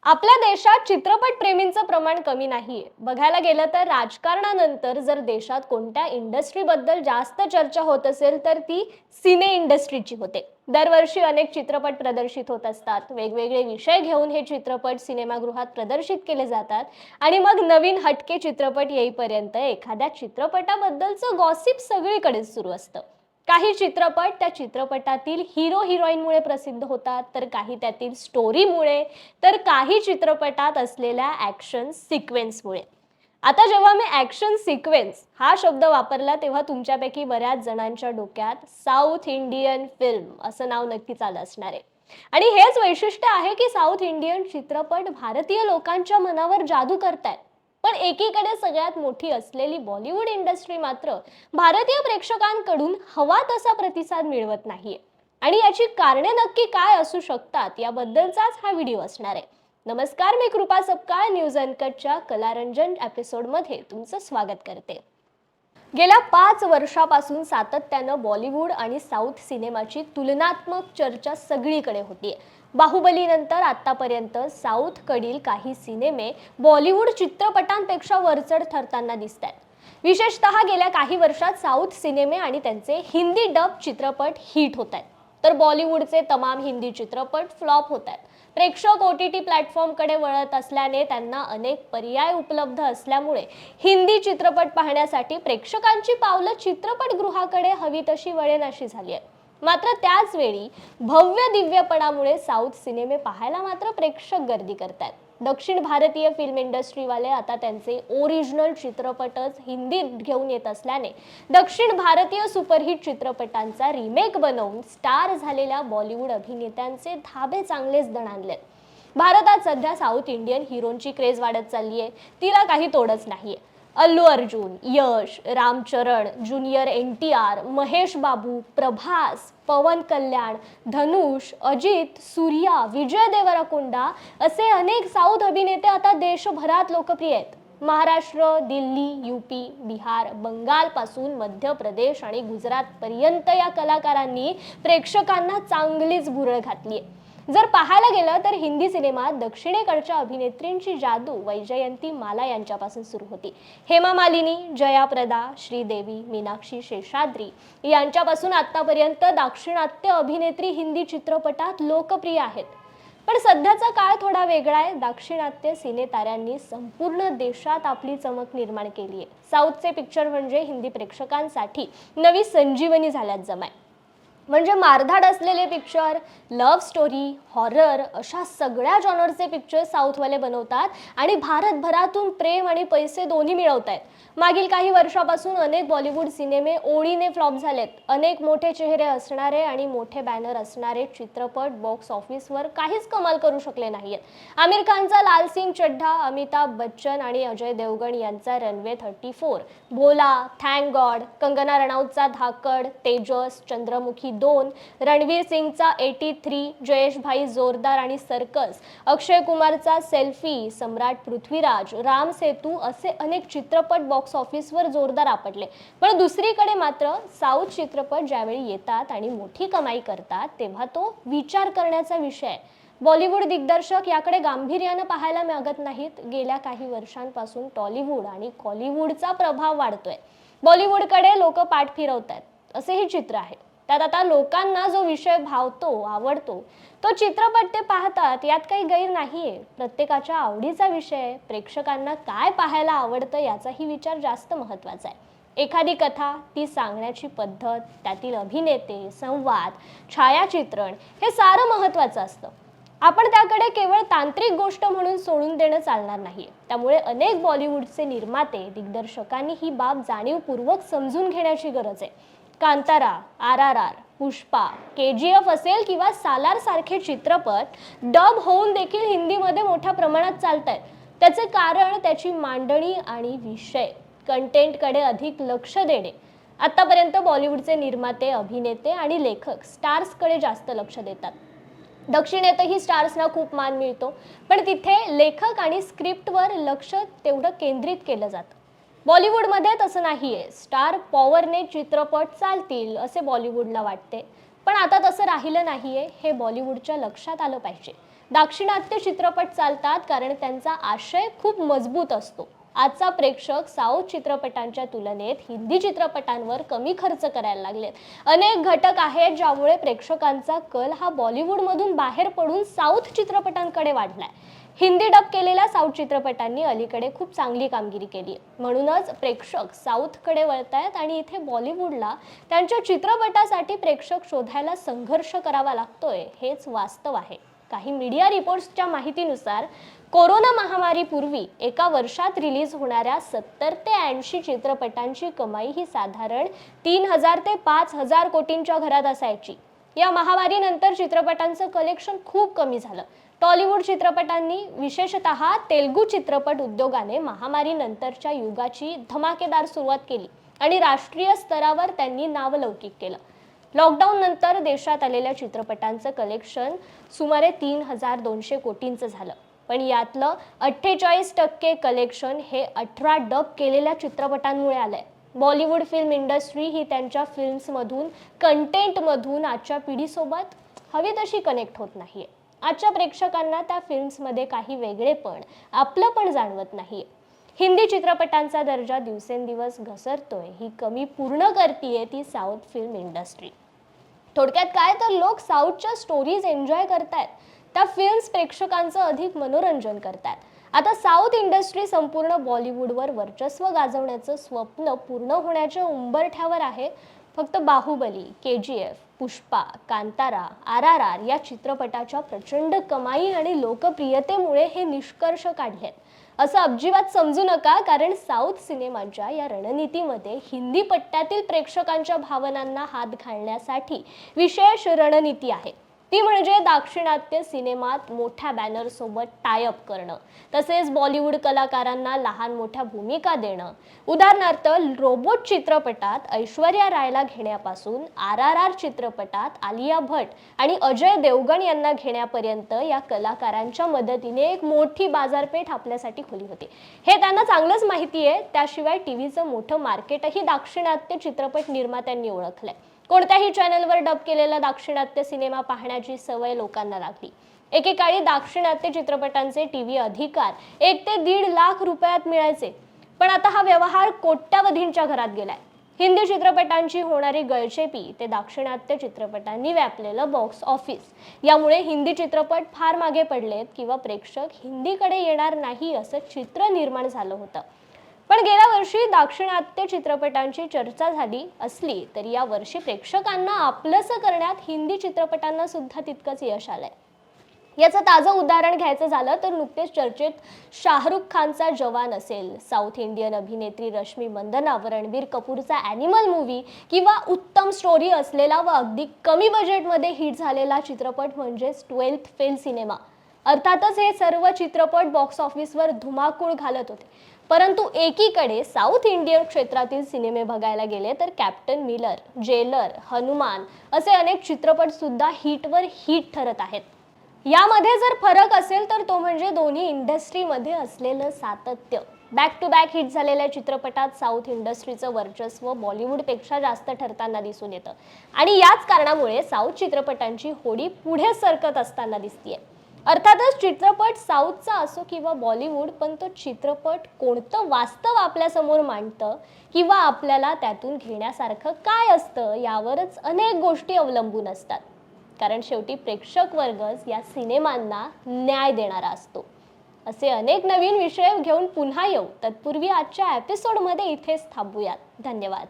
आपल्या देशात चित्रपट प्रेमींचं प्रमाण कमी नाहीये. बघायला गेलं तर राजकारणानंतर जर देशात कोणत्या इंडस्ट्रीबद्दल जास्त चर्चा होत असेल तर ती सिने इंडस्ट्रीची होते. दरवर्षी अनेक चित्रपट प्रदर्शित होत असतात. वेगवेगळे विषय घेऊन हे चित्रपट सिनेमागृहात प्रदर्शित केले जातात आणि मग नवीन हटके चित्रपट येईपर्यंत एखाद्या चित्रपटाबद्दलचं गॉसिप सगळीकडेच सुरू असतं. काही चित्रपट त्या चित्रपटातील हिरो हिरोईनमुळे प्रसिद्ध होतात, तर काही त्यातील स्टोरीमुळे, तर काही चित्रपटात असलेल्या ॲक्शन सिक्वेन्समुळे. आता जेव्हा मी ॲक्शन सिक्वेन्स हा शब्द वापरला तेव्हा तुमच्यापैकी बऱ्याच जणांच्या डोक्यात साऊथ इंडियन फिल्म असं नाव नक्कीच आलं असणार आहे. आणि हेच वैशिष्ट्य आहे की साऊथ इंडियन चित्रपट भारतीय लोकांच्या मनावर जादू करतायत. पण एकीकडे सगळ्यात मोठी असलेली बॉलिवूड इंडस्ट्री मात्र भारतीय प्रेक्षकांकडून हवा तसा प्रतिसाद मिळवत नाहीये. आणि याची कारणे नक्की काय असू शकतात याबद्दलचाच हा व्हिडिओ असणार आहे. नमस्कार, मी कृपा सपकाळ, न्यूज अनकटच्या कलारंजन एपिसोडमध्ये तुमचं स्वागत करते. गेल्या 5 वर्षापासून सातत्यानं बॉलिवूड आणि साऊथ सिनेमाची तुलनात्मक चर्चा सगळीकडे होतीये. बाहुबलीनंतर आतापर्यंत साऊथकडील काही सिनेमे बॉलिवूड चित्रपटांपेक्षा वरचढ ठरताना दिसतात. विशेषतः गेल्या काही वर्षात साऊथ सिनेमे आणि त्यांचे हिंदी डब चित्रपट हिट होत आहेत, तर बॉलिवूडचे तमाम हिंदी चित्रपट फ्लॉप होत आहेत. प्रेक्षक OTT प्लॅटफॉर्मकडे वळत असल्याने त्यांना अनेक पर्याय उपलब्ध असल्यामुळे हिंदी चित्रपट पाहण्यासाठी प्रेक्षकांची पावलं चित्रपटगृहाकडे हवी तशी वळेनाशी झाली आहे. मात्र त्याच वेळी भव्य दिव्यपणामुळे साऊथ सिनेमे पाहायला मात्र प्रेक्षक गर्दी करतात. दक्षिण भारतीय फिल्म इंडस्ट्रीवाले आता त्यांचे ओरिजिनल चित्रपटच हिंदीत घेऊन येत असल्याने दक्षिण भारतीय सुपरहिट चित्रपटांचा रिमेक बनवून स्टार झालेल्या बॉलिवूड अभिनेत्यांचे धाबे चांगलेच दणाणलेत. भारतात सध्या साऊथ इंडियन हिरोंची क्रेज वाढत चालली आहे, तिला काही तोडच नाहीये. अल्लू अर्जुन, यश, रामचरण, ज्युनियर NTR, महेश बाबू, प्रभास, पवन कल्याण, धनुष, अजित, सूर्या, विजय देवरकोंडा असे अनेक साऊथ अभिनेते आता देशभरात लोकप्रिय आहेत. महाराष्ट्र, दिल्ली, UP, बिहार, बंगाल पासून मध्य प्रदेश आणि गुजरात पर्यंत या कलाकारांनी प्रेक्षकांना चांगलीच भुरळ घातली आहे. जर पाहायला गेलं तर हिंदी सिनेमात दक्षिणेकडच्या अभिनेत्रींची जादू वैजयंती माला यांच्यापासून सुरू होती. हेमा मालिनी, जया प्रदा, श्रीदेवी, मीनाक्षी शेषाद्री यांच्यापासून आतापर्यंत दाक्षिणात्य अभिनेत्री हिंदी चित्रपटात लोकप्रिय आहेत. पण सध्याचा काळ थोडा वेगळा आहे. दाक्षिणात्य सिनेताऱ्यांनी संपूर्ण देशात आपली चमक निर्माण केली आहे. साऊथचे पिक्चर म्हणजे हिंदी प्रेक्षकांसाठी नवी संजीवनी झाल्यात जमाय. म्हणजे मारधाड असलेले पिक्चर, लव्ह स्टोरी, हॉरर अशा सगळ्या जॉनरचे पिक्चर साऊथवाले बनवतात आणि भारतभरातून प्रेम आणि पैसे दोन्ही मिळवतायत. मागील काही वर्षापासून अनेक बॉलिवूड सिनेमे ओळीने फ्लॉप झालेत. अनेक मोठे चेहरे असणारे आणि मोठे बॅनर असणारे चित्रपट बॉक्स ऑफिसवर काहीच कमाल करू शकले नाहीयेत. आमिर खानचा लाल सिंग चड्ढा, अमिताभ बच्चन आणि अजय देवगण यांचा रनवे 34, भोला, थँक गॉड, कंगना रनौतचा धाकड, तेजस, चंद्रमुखी 2, रणवीर सिंगचा 83, जयेश भाई जोरदार आणि सर्कस, अक्षय कुमारचा सेल्फी, सम्राट पृथ्वीराज, राम सेतू असे अनेक चित्रपट बॉक्स ऑफिसवर जोरदार आपटले. पण दुसरीकडे मात्र साऊथ चित्रपट ज्यावेळी येतात आणि मोठी कमाई करतात तेव्हा तो विचार करण्याचा विषय आहे. बॉलिवूड दिग्दर्शक याकडे गांभीर्यानं पाहायला मागत नाहीत. गेल्या काही वर्षांपासून टॉलिवूड आणि कॉलिवूडचा प्रभाव वाढतोय. बॉलिवूडकडे लोक पाठ फिरवतात असेही चित्र आहे. त्यात आता लोकांना जो विषय भावतो, आवडतो तो चित्रपट ते पाहतात, यात काही गैर नाहीये. प्रत्येकाच्या आवडीचा विषय, प्रेक्षकांना काय पाहायला आवडतं याचाही विचार जास्त महत्त्वाचा आहे. एखादी कथा, ती सांगण्याची पद्धत, त्यातील अभिनेते, संवाद, छायाचित्रण हे सारं महत्त्वाचं असतं. आपण त्याकडे केवळ तांत्रिक गोष्ट म्हणून सोडून देणं चालणार नाहीये. त्यामुळे अनेक बॉलिवूडचे निर्माते, दिग्दर्शकांनी ही बाब जाणीवपूर्वक समजून घेण्याची गरज आहे. कांतारा, RRR, पुष्पा, KGF असेल किंवा सालार सारखे चित्रपट डब होऊन देखील हिंदीमध्ये मोठ्या प्रमाणात चालतायत. त्याचे कारण त्याची मांडणी आणि विषय, कंटेंटकडे अधिक लक्ष देणे. आतापर्यंत बॉलिवूडचे निर्माते, अभिनेते आणि लेखक स्टार्सकडे जास्त लक्ष देतात. दक्षिणेतही स्टार्सना खूप मान मिळतो, पण तिथे लेखक आणि स्क्रिप्टवर लक्ष तेवढं केंद्रित केलं जातं. बॉलिवूडमध्ये तसं नाहीये. स्टार पॉवरने चित्रपट चालतील असे बॉलिवूडला वाटते. पण आता तसं राहिलं नाहीये, हे बॉलिवूडच्या लक्षात आलं पाहिजे. दाक्षिणात्य चित्रपट चालतात कारण त्यांचा आशय खूप मजबूत असतो. आजचा प्रेक्षक साऊथ चित्रपटांच्या तुलनेत हिंदी चित्रपटांवर कमी खर्च करायला लागलेत. अनेक घटक आहेत ज्यामुळे प्रेक्षकांचा कल हा बॉलिवूडमधून बाहेर पडून साऊथ चित्रपटांकडे वाढलाय. हिंदी डब केलेल्या साऊथ चित्रपटांनी अलीकडे खूप चांगली कामगिरी केली आहे. म्हणूनच प्रेक्षक साऊथकडे वळतायत आणि इथे बॉलिवूडला त्यांच्या चित्रपटासाठी प्रेक्षक शोधायला संघर्ष करावा लागतोय, हेच वास्तव आहे. काही मीडिया रिपोर्ट्सच्या माहितीनुसार कोरोना महामारीपूर्वी एका वर्षात रिलीज होणाऱ्या 70 ते 80 चित्रपटांची कमाई ही साधारण 3000 ते 5000 कोटींच्या घरात असायची. या महामारीनंतर चित्रपटांचं कलेक्शन खूप कमी झालं. टॉलिवूड चित्रपटांनी, विशेषतः तेलुगू चित्रपट उद्योगाने महामारीनंतरच्या युगाची धमाकेदार सुरुवात केली आणि राष्ट्रीय स्तरावर त्यांनी नावलौकिक केलं. लॉकडाऊन नंतर देशात आलेल्या चित्रपटांचं कलेक्शन सुमारे 3200 कोटींचं झालं. पण यातलं 48% कलेक्शन हे 18 डब केलेल्या चित्रपटांमुळे आलंय. बॉलिवूड फिल्म इंडस्ट्री ही त्यांच्या फिल्म्समधून, कंटेंटमधून आजच्या पिढीसोबत हवी तशी कनेक्ट होत नाहीये. आजच्या प्रेक्षकांना त्या फिल्म्समध्ये काही वेगळेपण, आपलंपण जाणवत नाहीये. हिंदी चित्रपटांचा दर्जा दिवसेंदिवस घसरतोय, ही कमी पूर्ण करतीये ती साऊथ फिल्म इंडस्ट्री. थोडक्यात काय तर लोक साऊथच्या स्टोरीज एन्जॉय करतायत, त्या फिल्म्स प्रेक्षकांचं अधिक मनोरंजन करतायत. आता साऊथ इंडस्ट्री संपूर्ण बॉलिवूडवर वर्चस्व गाजवण्याचं स्वप्न पूर्ण होण्याच्या उंबरठ्यावर आहे. फक्त बाहुबली, KGF, पुष्पा, कांतारा, RRR या चित्रपटाच्या प्रचंड कमाई आणि लोकप्रियतेमुळे हे निष्कर्ष काढलेत असं अजिबात समजू नका, कारण साऊथ सिनेमाच्या या रणनीतीमध्ये हिंदी पट्ट्यातील प्रेक्षकांच्या भावनांना हात घालण्यासाठी विशेष रणनीती आहे. ती म्हणजे दाक्षिणात्य सिनेमात मोठ्या बॅनर सोबत टाय अप करणं, तसेच बॉलिवूड कलाकारांना लहान मोठ्या भूमिका देणं. उदाहरणार्थ रोबोट चित्रपटात ऐश्वर्या रायला घेण्यापासून RRR चित्रपटात आलिया भट्ट आणि अजय देवगण यांना घेण्यापर्यंत या कलाकारांच्या मदतीने एक मोठी बाजारपेठ आपल्यासाठी खुली होती. हे त्यांना चांगलंच माहिती आहे. त्याशिवाय टीव्हीचं मोठं मार्केटही दाक्षिणात्य चित्रपट निर्मात्यांनी ओळखलंय. कोणत्याही चॅनलवर डब केलेला दाक्षिणात्य सिनेमा पाहण्याची सवय लोकांना लागली. एकेकाळी दाक्षिणात्य चित्रपटांचे टीव्ही अधिकार 1 ते 1.5 लाख रुपयात मिळायचे, पण आता हा व्यवहार कोट्यावधींच्या घरात गेलाय. हिंदी चित्रपटांची होणारी गळचेपी ते दाक्षिणात्य चित्रपटांनी व्यापलेलं बॉक्स ऑफिस यामुळे हिंदी चित्रपट फार मागे पडलेत किंवा प्रेक्षक हिंदीकडे येणार नाही असं चित्र निर्माण झालं होतं. पण गेल्या वर्षी दाक्षिणात्य चित्रपटांची चर्चा झाली असली तरी या वर्षी प्रेक्षकांना आपलंसं करण्यात हिंदी चित्रपटांना सुद्धा तितकंच यश आलंय. याचं ताजं उदाहरण घ्यायचं झालं तर नुकतेच चर्चेत शाहरुख खानचा जवान असेल, साऊथ इंडियन अभिनेत्री रश्मी मंदना, रणबीर कपूरचा ॲनिमल मूव्ही किंवा उत्तम स्टोरी असलेला व अगदी कमी बजेटमध्ये हिट झालेला चित्रपट म्हणजेच 12th फेल सिनेमा. अर्थातच हे सर्व चित्रपट बॉक्स ऑफिसवर धुमाकूळ घालत होते. परंतु एकीकडे साऊथ इंडियन क्षेत्रातील सिनेमे बघायला गेले तर कॅप्टन मिलर, जेलर, हनुमान असे अनेक चित्रपट सुद्धा हिटवर हिट ठरत आहेत. यामध्ये जर फरक असेल तर तो म्हणजे दोन्ही इंडस्ट्रीमध्ये असलेलं सातत्य. बॅक टू बॅक हिट झालेल्या चित्रपटात साऊथ इंडस्ट्रीचं वर्चस्व बॉलिवूडपेक्षा जास्त ठरताना दिसून येतं आणि याच कारणामुळे साऊथ चित्रपटांची होडी पुढे सरकत असताना दिसतीये. अर्थातच चित्रपट साऊथचा असो किंवा बॉलिवूड, पण तो चित्रपट कोणतं वास्तव आपल्यासमोर मांडतं किंवा आपल्याला त्यातून घेण्यासारखं काय असतं यावरच अनेक गोष्टी अवलंबून असतात. कारण शेवटी प्रेक्षक वर्गच या सिनेमांना न्याय देणारा असतो. असे अनेक नवीन विषय घेऊन पुन्हा येऊ. तत्पूर्वी आजच्या एपिसोडमध्ये इथेच थांबूयात. धन्यवाद.